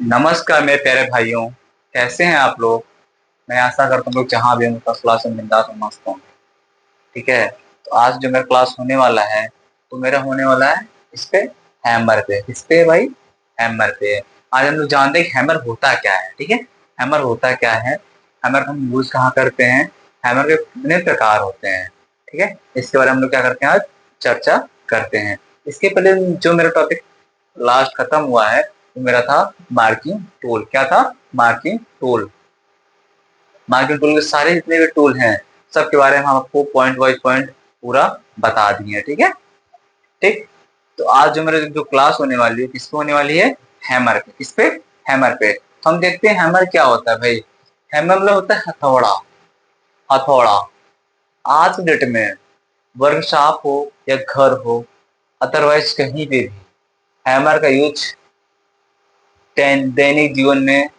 नमस्कार मेरे प्यारे भाइयों। कैसे हैं आप लोग। मैं आशा करता हूँ लोग जहाँ भी होंगे फर्स्ट क्लास में बिंदास और मस्त होंगे। ठीक है। तो आज जो मेरा क्लास होने वाला है तो मेरा होने वाला है इस पे, हैमर पे। किस पे भाई? हैमर पे। आज हम लोग जानते हैं कि हैमर होता क्या है। ठीक है। हैमर होता क्या है, हैमर का हम यूज कहाँ करते हैं, हैमर के कितने प्रकार होते हैं। ठीक है। इसके बारे में हम लोग क्या करते हैं, आज चर्चा करते हैं। इसके पहले जो मेरा टॉपिक लास्ट खत्म हुआ है वो मेरा था मार्किंग टूल। क्या था? Marking tool. मार्किंग टूल के सारे जितने भी टूल हैं सबके बारे में हम आपको पॉइंट वाइज पॉइंट पूरा बता दिए। ठीक है। ठीक। तो आज जो मेरे जो क्लास होने वाली है किस पे होने वाली है? हैमर पे। किस पे? हैमर पे। तो हम देखते हैं हैमर क्या होता है भाई। हैमर मतलब होता है हथौड़ा। हथौड़ा। आज के डेट में वर्कशॉप हो या घर हो, अदरवाइज कहीं पे भी हैमर का यूज दैनिक जीवन में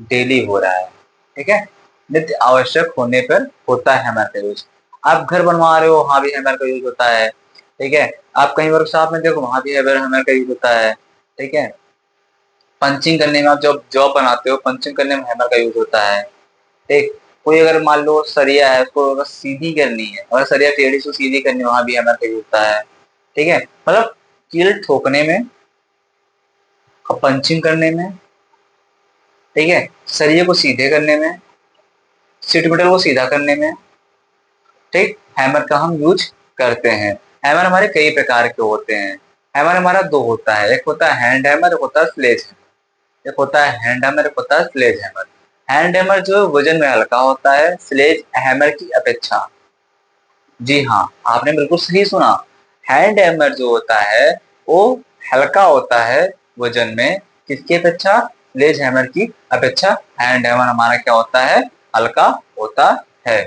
डेली हो रहा है। ठीक है। नित्य आवश्यक होने पर होता है हैमर का यूज। आप घर बनवा रहे हो वहां भी हैमर का यूज होता है। ठीक है। आप कहीं वर्कशॉप में देखो वहां भी हैमर का यूज होता है। ठीक है। पंचिंग करने में, आप जब जॉब बनाते हो पंचिंग करने में हैमर का यूज होता है। ठीक। कोई अगर मान लो सरिया है उसको अगर सीधी करनी है, अगर सरिया टेढ़ी से सीधी करनी है वहां भी हैमर का यूज होता है। ठीक है। मतलब कील ठोकने में और पंचिंग करने में, ठीक है, सरिये को सीधे करने में, सीट मेटल को सीधा करने में, ठीक, हैमर का हम यूज करते हैं। हैमर हमारे कई प्रकार के होते हैं। हैमर हमारा दो होता है, एक होता है हैंड हैमर, एक होता है स्लेज हैमर। एक होता है हैंड हैमर, एक होता है स्लेज हैमर। हैंड हैमर जो वजन में हल्का होता है स्लेज हैमर की अपेक्षा। जी हाँ, आपने बिल्कुल सही सुना। हैंड हैमर जो होता है वो हल्का होता है वजन में, किसकी अपेक्षा? स्लेज हैमर की अपेक्षा। हैंड हैमर हमारा क्या होता है? हल्का होता है।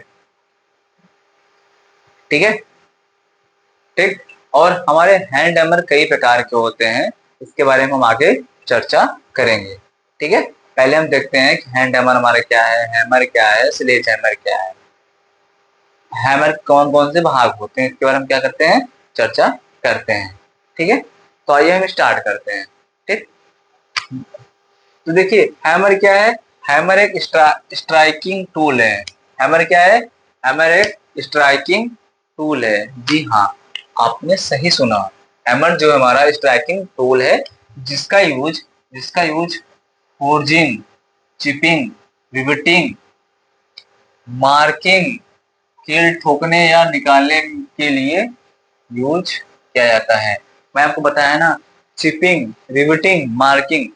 ठीक है। ठीक। और हमारे हैंड हैमर कई प्रकार के होते हैं, इसके बारे में हम आगे चर्चा करेंगे। ठीक है। पहले हम देखते हैं कि हैंड हैमर हमारा क्या है, हैमर क्या है, स्लेज हैमर क्या है। हैमर कौन कौन से भाग होते हैं इसके बारे में क्या करते हैं, चर्चा करते हैं। ठीक है। तो आइए हम स्टार्ट करते हैं। ठीक। तो देखिए हैमर क्या है। हैमर एक स्ट्राइकिंग टूल है। हैमर क्या है? हैमर एक स्ट्राइकिंग टूल है। जी हाँ, आपने सही सुना। हैमर जो हमारा स्ट्राइकिंग टूल है जिसका use forging, chipping, riveting, marking, कील ठोकने या निकालने के लिए यूज किया जाता है। मैं आपको बताया ना, chipping, riveting, marking,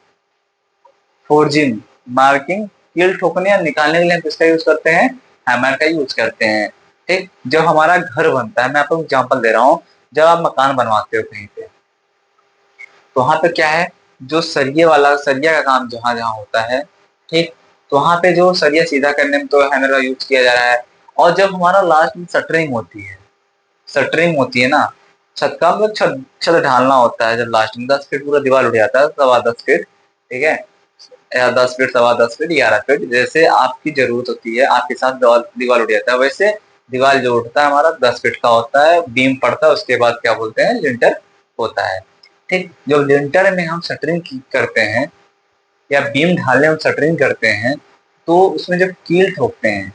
forging, marking, कील ठोकने या निकालने के लिए हम किसका यूज करते हैं? हैमर का यूज करते हैं। ठीक। जब हमारा घर बनता है, मैं आपको एग्जांपल दे रहा हूँ, जब आप मकान बनवाते हो कहीं पे तो वहां पे क्या है, जो सरिये वाला सरिया का काम जहां जहां होता है, ठीक, तो वहां पे जो सरिया सीधा करने में तो हैमर का यूज किया जा रहा है। और जब हमारा लास्ट में शटरिंग होती है, शटरिंग होती है ना, छत का मतलब छत छत ढालना होता है, जब लास्ट में 10 फीट पूरा दीवार उठ जाता है, 10.25 फीट। ठीक है। या 10 फीट, 10.25 फीट, 11 फीट, जैसे आपकी जरूरत होती है आपके साथ दीवार उठ जाता है, वैसे दीवार जो उठता है हमारा 10 फीट का होता है, बीम पड़ता है, उसके बाद क्या बोलते हैं, लिंटर होता है। ठीक। जो लिंटर में हम शटरिंग करते हैं या बीम ढालने में शटरिंग करते हैं, तो उसमें जब कील ठोकते हैं,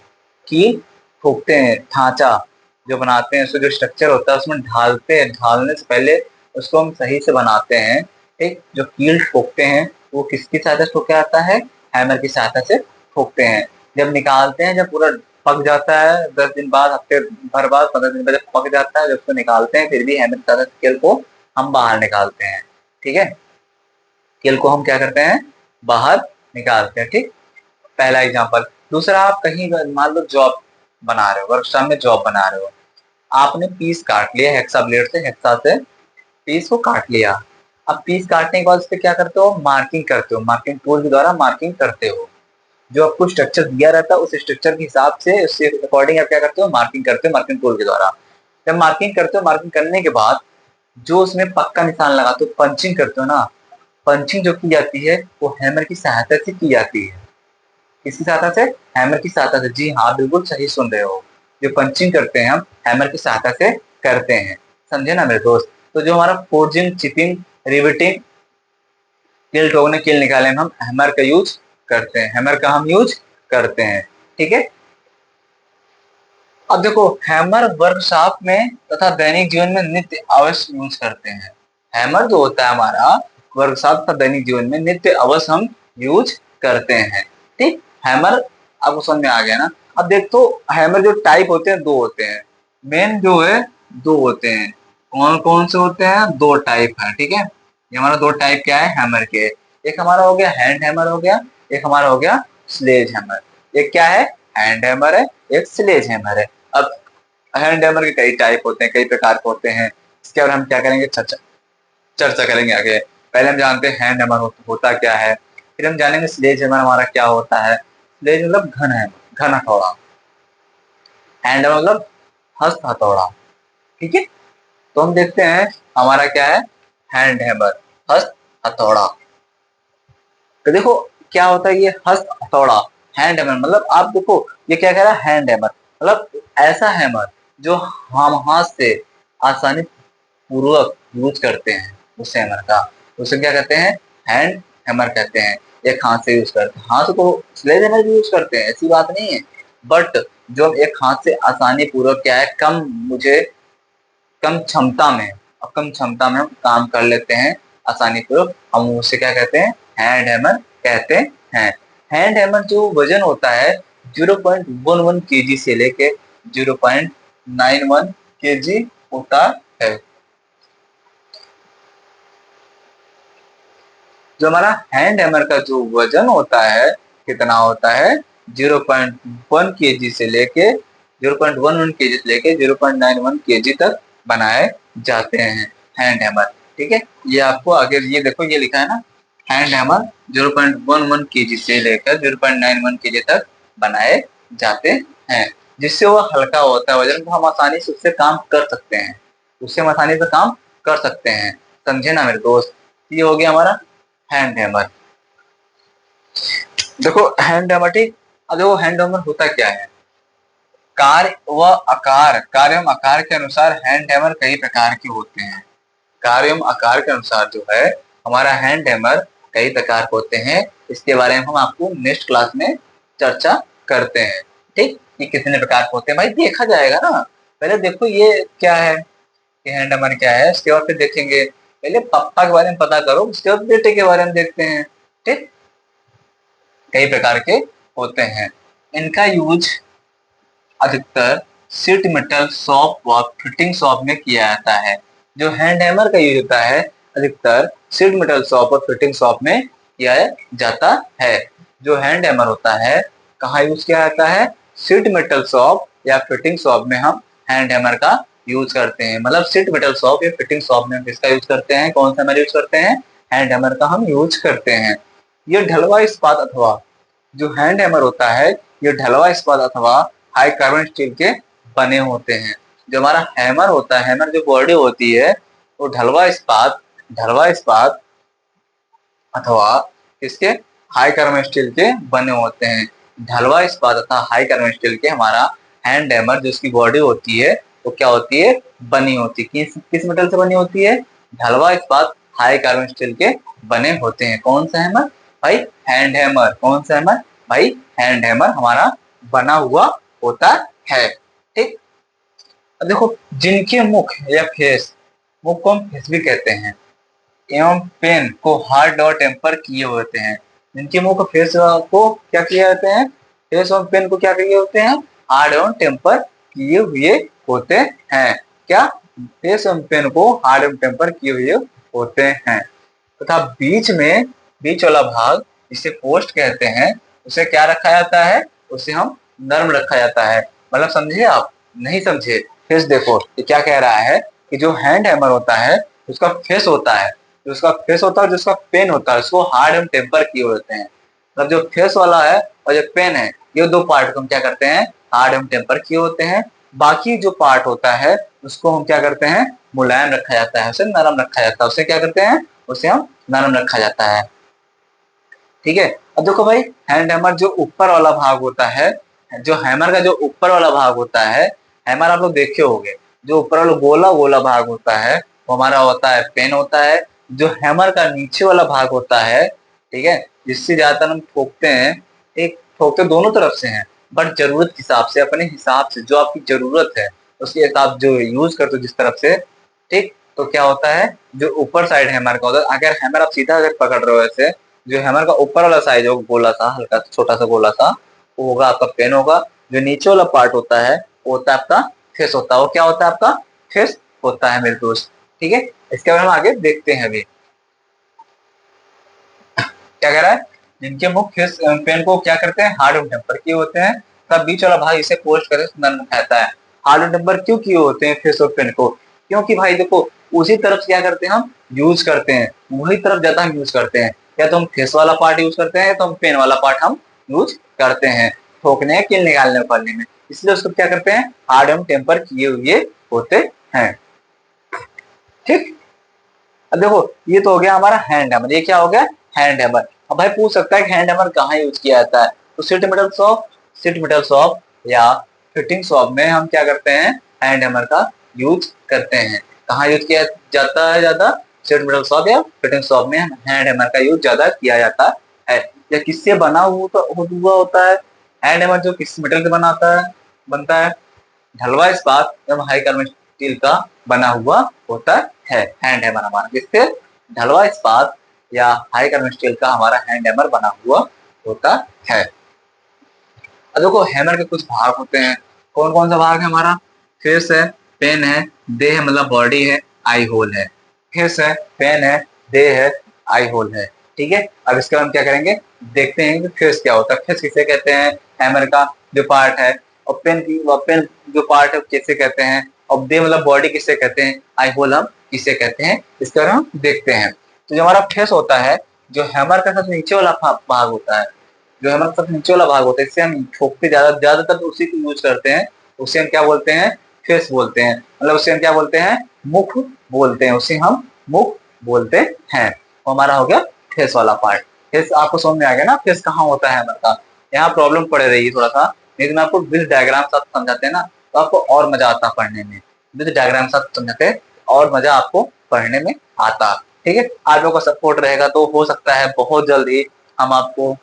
कील ठोकते हैं, ढांचा जो बनाते हैं, उसका जो स्ट्रक्चर होता है उसमें ढालते हैं, ढालने से पहले उसको हम सही से बनाते हैं। ठीक। जो कील ठोकते हैं वो किसकी सहायता से ठोका जाता है? हैमर की सहायता से ठोकते हैं। जब निकालते हैं, जब पूरा पक जाता है, 10 दिन बाद, हफ्ते भर बाद, 15 दिन बाद जब पक जाता है, जब उसको निकालते हैं, फिर भी हैमर की सहायता से कील को हम बाहर निकालते हैं। ठीक है। कील को हम क्या करते हैं? बाहर निकालते हैं। ठीक। पहला एग्जांपल। दूसरा, आप कहीं मान लो जॉब बना रहे हो, वर्कशॉप में जॉब बना रहे हो, आपने पीस काट लिया हेक्सा ब्लेड से, हेक्सा से पीस को काट लिया। अब पीस काटने के बाद उस पर क्या करते हो? मार्किंग करते हो, मार्किंग टूल के द्वारा मार्किंग करते हो। जो आपको स्ट्रक्चर दिया रहता है उस स्ट्रक्चर के हिसाब से, उसके अकॉर्डिंग आप क्या करते हो? मार्किंग करते हो, मार्किंग टूल के द्वारा। जब मार्किंग करते हो, मार्किंग करने के बाद जो उसमें पक्का निशान लगाते हो, पंचिंग करते हो ना, पंचिंग जो की जाती है वो हैमर की सहायता से की जाती है। किसकी सहायता से? हैमर की सहायता से। जी हाँ, बिल्कुल सही सुन रहे हो। जो पंचिंग करते हैं हम हैमर की सहायता से करते हैं। समझे ना मेरे दोस्त। तो जो हमारा फोर्जिंग, चिपिंग, रिवेटिंग, कील ठोकने कील निकालने में हम हैमर का यूज करते हैं, हैमर का हम यूज करते हैं। ठीक है, अब देखो हैमर वर्कशॉप में तथा दैनिक जीवन में नित्य अवश्य यूज करते हैं। हैमर जो होता है हमारा वर्कशॉप तथा दैनिक जीवन में नित्य अवश्य हम यूज करते हैं। ठीक, हैमर आपको समझ में आ गया ना। अब देख तो हैमर जो टाइप होते हैं दो होते हैं, मेन जो है दो होते हैं। कौन कौन से होते हैं? दो टाइप है। ठीक है, ये हमारा दो टाइप क्या है हैमर के, एक हमारा हो गया हैंड हैमर हो गया, एक हमारा हो गया स्लेज हैमर। एक क्या है? हैंड हैमर है, एक स्लेज हैमर है। अब हैंड हैमर के कई टाइप होते हैं, कई प्रकार के होते हैं, इसके बारे में हम क्या करेंगे चर्चा करेंगे आगे। पहले हम जानते हैं हैंड हैमर होता क्या है, फिर हम जानेंगे स्लेज हैमर हमारा क्या होता है। स्लेज मतलब घन है, घन हथौड़ा। हैंड हैमर मतलब हस्त हथौड़ा। ठीक है, तो हम देखते हैं हमारा क्या है हैंड हैमर, हस्त हथौड़ा। तो देखो क्या होता है ये हस्त हथौड़ा, हैंड हैमर मतलब आप देखो ये क्या कह रहा है हैंड हैमर मतलब ऐसा हैमर जो हम हाथ से आसानी पूर्वक यूज करते हैं उस हैमर का, उसे क्या कहते हैं? हैंड हैमर कहते हैं। एक हाथ से यूज करते हैं, हाथ को स्लेज हैमर भी यूज करते हैं, ऐसी बात नहीं है, बट जो हम एक हाथ से आसानी पूर्वक क्या है कम क्षमता में, अब कम क्षमता में हम काम कर लेते हैं आसानी पूर्वक, हम उसे क्या कहते हैं? हैंड हैमर कहते हैं। हैंड हैमर जो वजन होता है 0.11 केजी से लेके 0.91 केजी होता है। जो हमारा हैंड हैमर का जो वजन होता है कितना होता है? 0.1 केजी से लेके 0.11 केजी से लेके 0.91 केजी तक बनाए जाते हैं हैंड हैमर। ठीक है, ये आपको आगे ये देखो ये लिखा है ना, हैंड हैमर 0.11 केजी से लेकर 0.91 केजी तक बनाए जाते हैं, जिससे वो हल्का होता है वजन, हम आसानी से उससे काम कर सकते हैं, उससे हम आसानी से काम कर सकते हैं। समझे ना मेरे दोस्त? ये हो गया हमारा हैंड हैमर। देखो हैंड हैमर, ठीक, अब देखो हैंड हैमर होता क्या है, कार्य व आकार, कार्य एवं आकार के अनुसार हैंड हैमर कई प्रकार के होते हैं। कार्य एवं आकार के अनुसार जो है हमारा हैंड हैमर कई प्रकार के होते हैं, इसके बारे में हम आपको नेक्स्ट क्लास में चर्चा करते हैं। ठीक, ये कितने प्रकार के होते हैं भाई देखा जाएगा ना, पहले देखो ये क्या है, ये हैंड हैमर क्या है, उसके बाद फिर देखेंगे। पहले पापा के बारे में पता करो, उसके बाद बेटे के बारे में देखते हैं। ठीक, कई प्रकार के होते हैं, इनका यूज अधिकतर सीट मेटल शॉप व फिटिंग शॉप में किया जाता है। जो हैंड हैमर का यूज होता है अधिकतर सीट मेटल शॉप और फिटिंग शॉप में किया जाता है। जो हैंड हैमर होता है कहाँ यूज किया जाता है? सीट मेटल शॉप या फिटिंग शॉप में हम हैंड हैमर का यूज करते हैं। मतलब सीट मेटल शॉप या फिटिंग शॉप में किसका यूज करते हैं? कौन सा हैमर यूज करते हैं? हैंड हैमर का हम यूज करते हैं। ये ढलवा इस्पात अथवा जो हैंड हैमर होता है ये ढलवा इस्पात अथवा हाई कार्बन स्टील के बने होते हैं। जो हमारा हैमर होता है, हैमर जो बॉडी होती है वो ढलवा इस्पात अथवा किसके? हाई कार्बन स्टील के बने होते हैं। ढलवा इस्पात तथा हाई कार्बन स्टील के हमारा हैंड हैमर जो उसकी बॉडी होती है वो क्या होती है? बनी होती है। किस मेटल से बनी होती है? ढलवा इस्पात हाई कार्बन स्टील के बने होते हैं। कौन सा हैमर भाई? Hand hammer. कौन सा हैमर भाई? हैंड हैमर हमारा बना हुआ होता है। ठीक, अब देखो जिनके मुख या फेस, मुख को हम फेस भी कहते हैं, एवं पेन को हार्ड और टेम्पर किए होते हैं। जिनके मुंह को फेस को क्या किए होते हैं? फेस और पेन को क्या किए होते हैं? हार्ड एवं टेम्पर किए हुए होते हैं। क्या? फेस और पेन को हार्ड एवं टेम्पर किए हुए होते हैं। तथा बीच वाला भाग जिसे पोस्ट कहते हैं उसे क्या रखा जाता है? उसे हम नर्म रखा जाता है। मतलब समझे आप? नहीं समझे? फेस देखो ये क्या कह रहा है कि जो हैंड हैमर होता है उसका फेस होता है, जो उसका फेस होता है, जो उसका पेन होता है उसको हार्ड एंड टेम्पर किए होते हैं। मतलब जो फेस वाला है और जो पेन है ये दो पार्ट को हम क्या करते हैं? हार्ड एंड टेम्पर किए होते हैं। बाकी जो पार्ट होता है उसको हम क्या करते हैं? मुलायम रखा जाता है, उसे नरम रखा जाता है। उसे क्या करते हैं? उसे हम नरम रखा जाता है। ठीक है, अब देखो भाई हैंड हैमर जो ऊपर वाला भाग होता है, जो हैमर का जो ऊपर वाला भाग होता है, हैमर आप लोग देखे होंगे जो ऊपर वाला गोला गोला भाग होता है वो हमारा होता है पेन होता है। जो हैमर का नीचे वाला भाग होता है, ठीक है, जिससे ज्यादातर हम ठोकते हैं, एक ठोकते दोनों तरफ से हैं, बट जरूरत के हिसाब से, अपने हिसाब से, जो आपकी जरूरत है उसके हिसाब जो यूज करते हो जिस तरफ से, ठीक। तो क्या होता है, जो ऊपर साइड हैमर का होता है, अगर हैमर आप सीधा अगर पकड़ रहे हो ऐसे, जो हैमर का ऊपर वाला साइज होगा गोला सा, हल्का सा छोटा सा गोला सा, वो होगा आपका पेन होगा। जो नीचे वाला पार्ट होता है वो होता है आपका फेस होता है। वो क्या होता है आपका फेस होता है मेरे दोस्त, ठीक है। इसके बारे में आगे देखते हैं अभी क्या कह रहा है। जिनके मुख फेस पेन को क्या करते हैं, हार्ड एंड टेम्पर किए होते हैं, तब बीच वाला भाग इसे पोस्ट करके नरम उठाता है। हार्ड एंड टेम्पर क्यों किए होते हैं फेस और पेन को, क्योंकि भाई देखो उसी तरफ से क्या करते हैं हम यूज करते हैं, वही तरफ ज्यादा हम यूज करते हैं। या तो हम फेस वाला पार्ट यूज करते हैं, या तो हम पेन वाला पार्ट हम यूज करते हैं ठोकने, कील निकालने पढ़ने में। इसलिए उसको क्या करते हैं, हार्ड एंड टेम्पर किए हुए होते हैं, ठीक। अब देखो ये तो हो गया हमारा हैंड हैमर, ये क्या हो गया हैंड हैमर। अब भाई पूछ सकता है हैंड हैमर कहाँ यूज किया जाता है, तो सीट मेटल शॉप या फिटिंग शॉप में हम क्या करते हैं, हैंड हैमर का यूज करते हैं। कहाँ यूज किया जाता है ज्यादा, सीट मेटल शॉप या फिटिंग शॉप में हैंड हैमर का यूज ज्यादा किया जाता है। या किससे बना हुआ होता है हैंड हैमर, जो किस मेटल से बनता है, ढलवा इस्पात एवं हाई कार्बन स्टील का बना हुआ होता है हैंड हैमर हमारा, जिससे ढलवा इस्पात या हाई कार्बन स्टील का हमारा हैंड हैमर बना हुआ होता है। अब देखो हैमर के कुछ भाग होते हैं, कौन कौन सा भाग है हमारा, फेस है, पेन है, दे है मतलब बॉडी है, आई होल है। फेस है, पेन है, दे है, आई होल है, ठीक है। अब इसके बाद हम क्या करेंगे, देखते हैं कि फेस क्या होता है, फेस किसे कहते हैं, हैमर का जो पार्ट है, और पेन जो पार्ट है किसे कहते हैं, और दे मतलब बॉडी किसे कहते हैं, आई होल हम किसे कहते हैं, इसके बारे में हम देखते हैं। तो जो हमारा फेस होता है, जो हैमर का सबसे नीचे वाला भाग होता है, जो हमारा सबसे नीचे वाला भाग होता है, इससे हम ठोकते ज्यादातर तो उसी को यूज करते हैं। उसे हम क्या बोलते हैं, फेस बोलते हैं, मतलब उसे हम क्या बोलते हैं, मुख बोलते हैं, उसे हम मुख बोलते हैं। तो हमारा हो गया फेस वाला पार्ट। फेस आपको समझ में आ गया ना, फेस कहाँ होता है हमारा, यहाँ प्रॉब्लम पड़ रही है थोड़ा सा, लेकिन आपको विद डायग्राम साथ समझाते हैं ना, तो आपको और मजा आता पढ़ने में। विद डायग्राम साथ समझाते हैं और मजा आपको पढ़ने में आता, ठीक है। आप लोगों का सपोर्ट रहेगा तो हो सकता है बहुत जल्दी हम आपको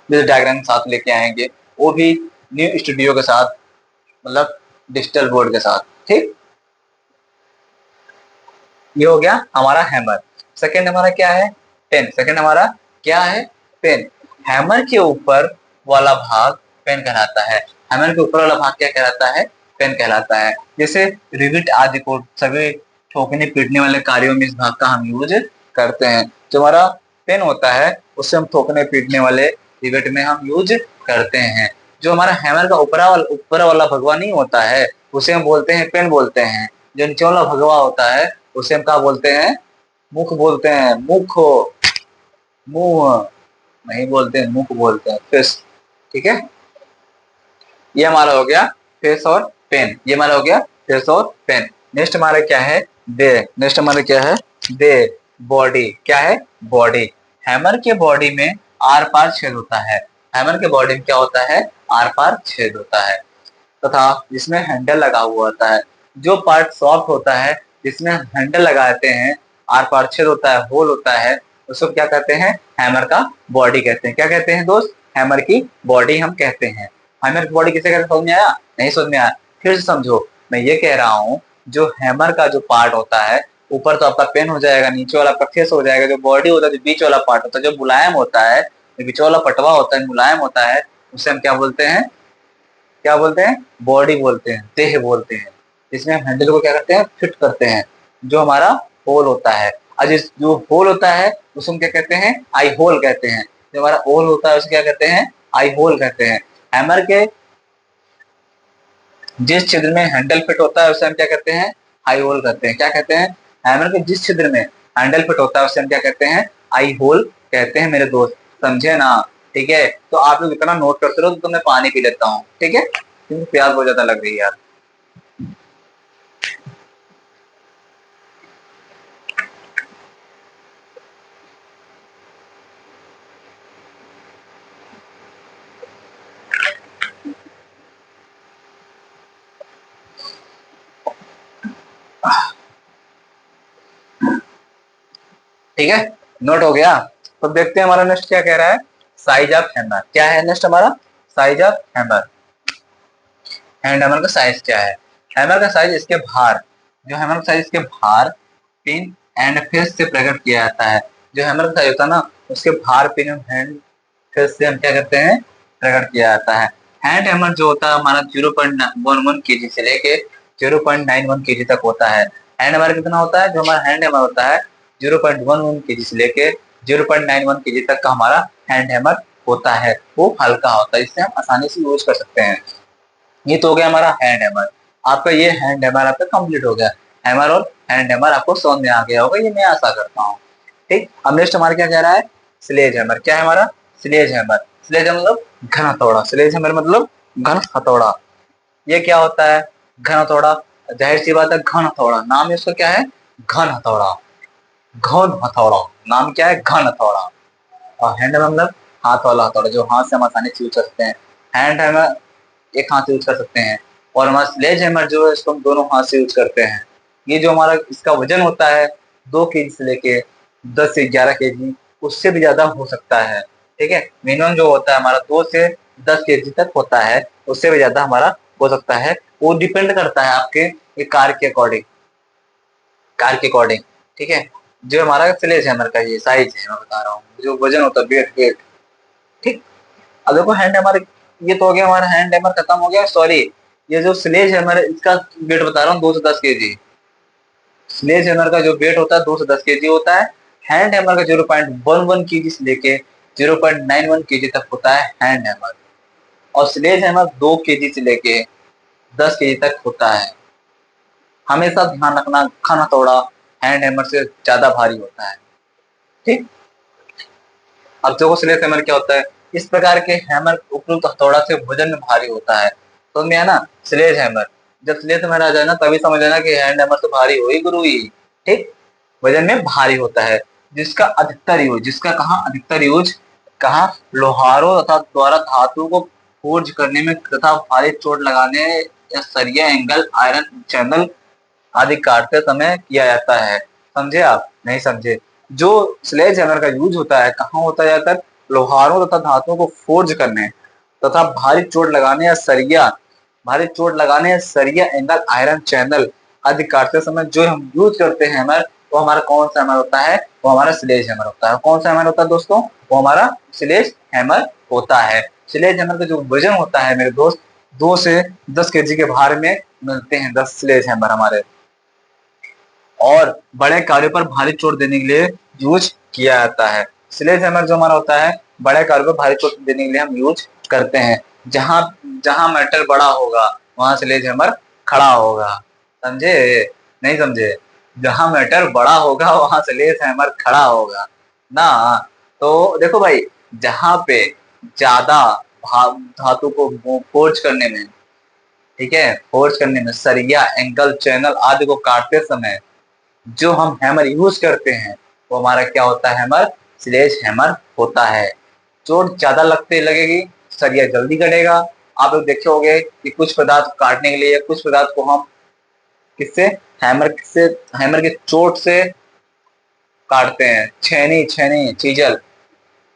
जैसे डायग्राम साथ लेके आएंगे, वो भी न्यू स्टूडियो के साथ, मतलब डिजिटल बोर्ड के साथ, ठीक। ये हो गया हमारा हैमर। सेकंड हमारा क्या है, पेन। सेकंड हमारा क्या है, पेन। हैमर के ऊपर वाला भाग पेन कहलाता है। हैमर के ऊपर वाला भाग क्या कहलाता है, पेन कहलाता है। जैसे रिविट आदि को सभी ठोकने पीटने वाले कार्यों में इस भाग का हम यूज करते हैं। जो हमारा पेन होता है उससे हम ठोकने पीटने वाले रिविट में हम यूज करते हैं। जो हमारा हैमर का ऊपर वाला भगवा नहीं होता है, उसे हम बोलते हैं पेन बोलते हैं। जो नीचे वाला भगवा होता है उसे हम क्या बोलते हैं, मुख बोलते हैं। मुख, मुंह नहीं बोलते हैं, मुख बोलते हैं, फेस, ठीक है। ये हमारा हो गया फेस और पेन, ये हमारा हो गया फेस और पेन। नेक्स्ट हमारा क्या है, दे। नेक्स्ट हमारा क्या है, दे, बॉडी। क्या है, बॉडी। हैमर के बॉडी में आर पार छेद होता है। हैमर के बॉडी में क्या होता है, आर पार छेद होता है, तथा जिसमें हैंडल लगा हुआ होता है। जो पार्ट सॉफ्ट होता है, जिसमें हैंडल लगाते हैं, आर पार छेद होता है, होल होता है, उसको क्या कहते हैं, हैमर का बॉडी कहते हैं। क्या कहते हैं दोस्त, हैमर की बॉडी हम कहते हैं। हैमर की बॉडी किसे कहते हैं, समझ में आया, नहीं समझ में आया, फिर से समझो। मैं ये कह रहा हूँ, जो हैमर का जो पार्ट होता है, ऊपर तो आपका पेन हो जाएगा, नीचे वाला आपका फेस हो जाएगा, जो बॉडी होता है, जो बीच वाला पार्ट होता है, जो मुलायम होता है, जो बीच वाला पटवा होता है मुलायम होता है, उसे हम क्या बोलते हैं, क्या बोलते हैं, बॉडी बोलते हैं, देह बोलते हैं। जिसमें हम हैंडल को क्या करते हैं, फिट करते हैं। जो हमारा होल होता है, और जिस जो होल होता है उसको हम क्या कहते हैं, आई होल कहते हैं। जो हमारा होल होता है उसे क्या कहते हैं, आई होल कहते हैं। हैमर के जिस छिद्र में हैंडल फिट होता है उसे हम क्या कहते हैं, आई होल कहते हैं। क्या कहते हैं, हैमर के जिस छिद्र में हैंडल फिट होता है उसे हम क्या कहते हैं, आई होल कहते हैं मेरे दोस्त, समझे ना। ठीक है, तो आप लोग इतना नोट करते रहो तो मैं पानी पी लेता हूँ, ठीक है, क्योंकि प्यास बहुत ज्यादा लग रही है यार। ठीक है, नोट हो गया। तो देखते हैं हमारा नेक्स्ट क्या कह रहा है, साइज ऑफ हैमर। क्या है नेक्स्ट हमारा, size of hammer. Hand hammer का साइज क्या है, हैमर का साइज इसके भार, जो हैमर का साइज इसके भार, पिन एंड फेस से प्रकट किया जाता है। जो हैमर का साइज होता है ना, उसके भार, पिन और हैंड फेस से हम क्या करते हैं, प्रकट किया जाता है। हैंड हैमर जो होता है हमारा 0.11 केजी से लेके 0.91 केजी तक होता है। हैंड हैमर कितना होता है, जो हमारा हैंड हैमर होता है 0.11 केजी से लेके 0.91 केजी तक का हमारा हैंड हैमर होता है। वो हल्का होता है, इससे हम आसानी से यूज कर सकते हैं। ये तो हो गया हमारा हैंड हैमर। आपका ये हैंड हैमर आपका कंप्लीट हो गया। हैमर और हैंड हैमर आपको समझ में आ गया होगा, ये मैं आशा करता हूँ। ठीक, अब नेक्स्ट हमारा क्या कह रहा है, स्लेज हैमर। क्या है हमारा, स्लेज हैमर। स्लेज मतलब घन हथौड़ा, स्लेज हैमर मतलब घन हथौड़ा। ये क्या होता है, घन हथौड़ा। जाहिर सी बात है, घन हथौड़ा, नाम इसका क्या है, घन हथौड़ा। घन हथौड़ा, नाम क्या है, घन हथौड़ा। और हैंड हैमर मतलब हाथ वाला हथौड़ा, जो हाथ से हम आसानी से यूज कर सकते हैं। हैंड हैमर एक हाथ से यूज कर सकते हैं, और हमारा स्लेज हैमर जो है इसको हम दोनों हाथ से यूज करते हैं। ये जो हमारा इसका वजन होता है 2 केजी से लेके 10 से 11 केजी, उससे भी ज्यादा हो सकता है। ठीक है, मिनिमम जो होता है हमारा 2 से 10 केजी तक होता है, उससे भी ज्यादा हमारा हो सकता है। वो डिपेंड करता है आपके ये कार के अकॉर्डिंग, कार के अकॉर्डिंग। ठीक है, जो हमारा स्लेज हैमर का ये साइज है मैं बता रहा हूँ, जो वजन होता है, वेट वेट। ठीक, अब देखो हैंड हैमर, ये तो हो गया हमारा हैंड हैमर खत्म हो गया। सॉरी, ये जो स्लेज हैमर है इसका वेट बता रहा हूँ 2 से 10 केजी। स्लेज हैमर का जो वेट होता है 2 से 10 केजी होता है। हैंड हैमर का 0.11 केजी से लेके 0.91 केजी तक होता है हैंड हैमर। और स्लेज हैमर 2 केजी से लेके 10 केजी तक होता है। हमेशा ध्यान रखना, घन हथौड़ा हैंड हैमर से ज्यादा भारी होता है। ठीक, अब जो स्लेज हैमर क्या होता है, इस प्रकार के हैमर उपयुक्त हथौड़ा से वजन में भारी होता है। तो में है ना, स्लेज हैमर। जब स्लेज हैमर आ जाए ना, तभी समझ लेना कि हैंड हैमर तो भारी हो ही गुरु ही। ठीक, वजन में भारी होता है। जिसका अधिकतर यूज, जिसका कहा अधिकतर यूज, कहा लोहारों तथा द्वारा धातु को फोर्ज करने में तथा भारी चोट लगाने या सरिया एंगल आयरन चैनल आदि काटते समय किया जाता है। समझे आप, नहीं समझे। जो स्लेज हैमर का यूज होता है कहाँ होता है, ज्यादातर लोहारों तथा धातुओं को फोर्ज करने तथा भारी चोट लगाने या सरिया, भारी चोट लगाने या सरिया एंगल आयरन चैनल आदि काटते समय जो हम यूज करते हैं हैमर, वो हमारा कौन सा हैमर होता है, वो हमारा स्लेज हैमर होता है। कौन सा हैमर होता है दोस्तों, वो हमारा स्लेज हैमर होता है। स्लेज हैमर का जो वजन होता है मेरे दोस्त, 2 से 10 केजी के भार में मिलते हैं 10 स्लेज हैमर हमारे। और बड़े कार्यों पर भारी चोट देने के लिए यूज किया जाता है। स्लेज हैमर जो हमारा होता है, बड़े कार्यों पर भारी चोट देने के लिए हम यूज करते हैं। जहां जहां मेटल बड़ा होगा वहां स्लेज हैमर खड़ा होगा। समझे, नहीं समझे। जहां मेटल बड़ा होगा वहां स्लेज हैमर खड़ा होगा ना। तो देखो भाई, जहां पे ज्यादा धातु को फोर्ज करने में, ठीक है, फोर्ज करने में सरिया एंगल चैनल आदि को काटते समय जो हम हैमर यूज करते हैं, वो हमारा क्या होता है, हैमर स्लेज हैमर होता है। चोट ज्यादा लगते लगेगी, सरिया जल्दी कटेगा। आप लोग देखे होंगे कि कुछ पदार्थ काटने के लिए, कुछ पदार्थ को हम किससे, हैमर से, हैमर के चोट से काटते हैं। छेनी छेनी चीजल,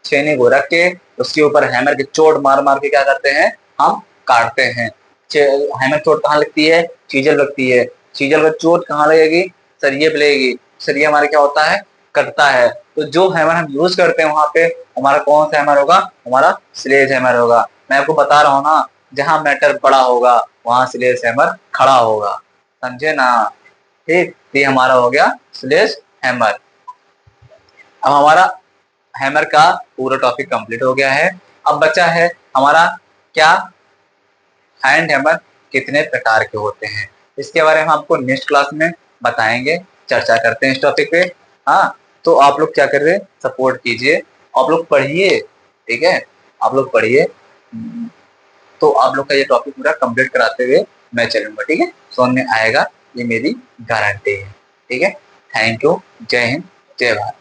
छेनी को रख के उसके ऊपर हैमर की चोट मार मार के क्या करते हैं, हम काटते हैं। हैमर चोट कहाँ लगती है, चीजल लगती है। चीजल का चोट कहाँ लगेगी, सरिये पे लगेगी। सरिया हमारा क्या होता है, कटता है। तो जो हैमर हम यूज करते हैं वहां पे हमारा कौन सा हैमर होगा, हमारा स्लेज हैमर होगा। मैं आपको बता रहा हूँ ना, जहां मैटर बड़ा होगा वहां स्लेज हैमर खड़ा होगा। समझे ना। ठीक, ये हमारा हो गया स्लेज हैमर। अब हमारा हैमर का पूरा टॉपिक कंप्लीट हो गया है। अब बचा है हमारा क्या, हैंड हैमर कितने प्रकार के होते हैं। इसके बारे में हम आपको नेक्स्ट क्लास में बताएंगे, चर्चा करते हैं इस टॉपिक पे। हाँ, तो आप लोग क्या कर रहे हैं, सपोर्ट कीजिए, आप लोग पढ़िए। ठीक है, आप लोग पढ़िए, तो आप लोग का ये टॉपिक पूरा कंप्लीट कराते हुए मैं चलूंगा। ठीक है, समझ में आएगा, ये मेरी गारंटी है। ठीक है, थैंक यू, जय हिंद, जय भारत।